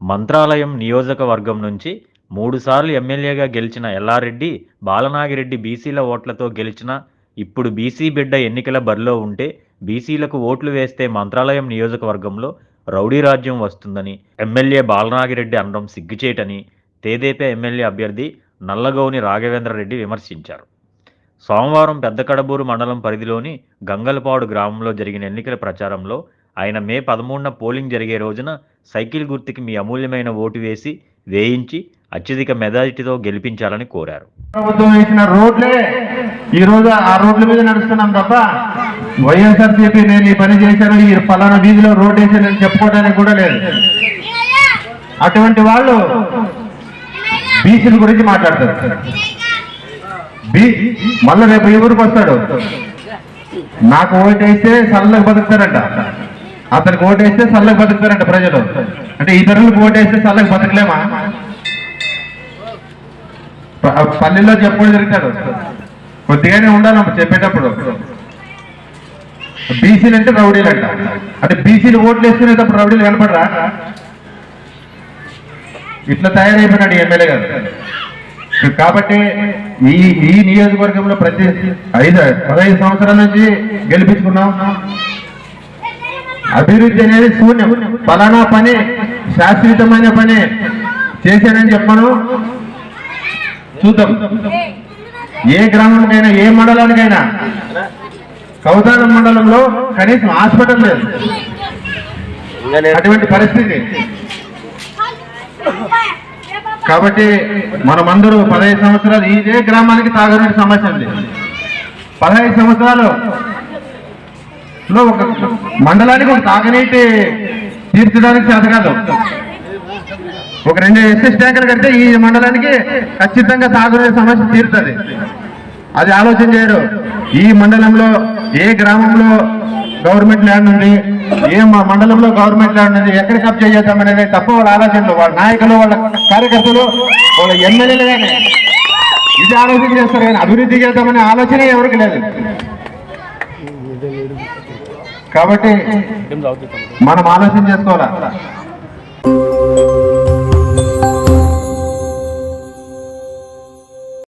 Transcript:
మంత్రాలయం నియోజకవర్గం నుంచి 3 సార్లు ఎమ్మెల్యేగా గెలిచిన ఎల్లారెడ్డి, బాలనాగిరెడ్డి బీసీల ఓట్లతో గెలిచినా, ఇప్పుడు బీసీ బిడ్డ ఎన్నికల బరిలో ఉంటే బీసీలకు ఓట్లు వేస్తే మంత్రాలయం నియోజకవర్గంలో రౌడీ రాజ్యం వస్తుందని ఎమ్మెల్యే బాలనాగిరెడ్డి అనడం సిగ్గుచేటని తెదేపా ఎమ్మెల్యే అభ్యర్థి నల్లగౌని రాఘవేంద్రరెడ్డి విమర్శించారు. సోమవారం పెద్దకడబూరు మండలం పరిధిలోని గంగలపాడు గ్రామంలో జరిగిన ఎన్నికల ప్రచారంలో ఆయన మే 13న పోలింగ్ జరిగే రోజున సైకిల్ గుర్తుకి మీ అమూల్యమైన ఓటు వేయించి అత్యధిక మెజారిటీతో గెలిపించాలని కోరారు. ప్రభుత్వం వేసిన రోడ్లే ఈ రోజు ఆ రోడ్ల మీద నడుస్తున్నాం తప్ప వైఎస్ఆర్సీపీ నేను ఈ పని చేశాను, ఈ పలానా వీధిలో రోడ్ వేసానని చెప్పుకోవడానికి కూడా లేదు. అటువంటి వాళ్ళు బీసీల గురించి మాట్లాడతారు. మళ్ళీ రేపు ఈ ఊరికి వస్తాడు, నాకు ఓటు వేస్తే చల్లగా బతుకుతారంట, అతనికి ఓటు వేస్తే చల్లగా బతుకుతారంట ప్రజలు. అంటే ఇతరులకు ఓటు వేస్తే చల్లగా బతకలేమా? పల్లెల్లో చెప్పుకొని తిరుగుతాడు. కొద్దిగానే ఉండాలి చెప్పేటప్పుడు. బీసీలు అంటే రౌడీలు అంట. అంటే బీసీలు ఓట్లు వేసుకునేటప్పుడు రౌడీలు కనపడరా? ఇట్లా తయారైపోయినాడు ఎమ్మెల్యే గారు. కాబట్టి ఈ నియోజకవర్గంలో ప్రతి 15 సంవత్సరాల నుంచి గెలిపించుకున్నాం. అభివృద్ధి అనేది శూన్యం. ఫలానా పని శాశ్వతమైన పని చేశానని చెప్పను. చూద్దాం. ఏ గ్రామానికైనా ఏ మండలానికైనా, కౌతాలం మండలంలో కనీసం హాస్పిటల్ లేదు. అటువంటి పరిస్థితి. కాబట్టి మనమందరూ 15 సంవత్సరాలు ఇదే గ్రామానికి తాగునీటి సమస్య ఉంది. 15 సంవత్సరాలు ఒక మండలానికి ఒక తాగునీటి తీర్చడానికి చేత కాదు. ఒక 2 ఎస్ఎస్ ట్యాంకులు కడితే ఈ మండలానికి ఖచ్చితంగా తాగునీటి సమస్య తీరుతుంది. అది ఆలోచన చేయరు. ఈ మండలంలో ఏ గ్రామంలో గవర్నమెంట్ ల్యాండ్ ఉంది, ఏ మండలంలో గవర్నమెంట్ ల్యాండ్ ఉంది, ఎక్కడ కబ్జా చేద్దామనేది తప్ప వాళ్ళ ఆలోచనలు, వాళ్ళ నాయకులు, వాళ్ళ కార్యకర్తలు, వాళ్ళ ఎమ్మెల్యేలు కానీ ఇది ఆలోచన చేస్తారు. కానీ అభివృద్ధి చేద్దామనే ఆలోచన ఎవరికి లేదు. కాబట్టి మనం ఆలోచన చేసుకోవాలా.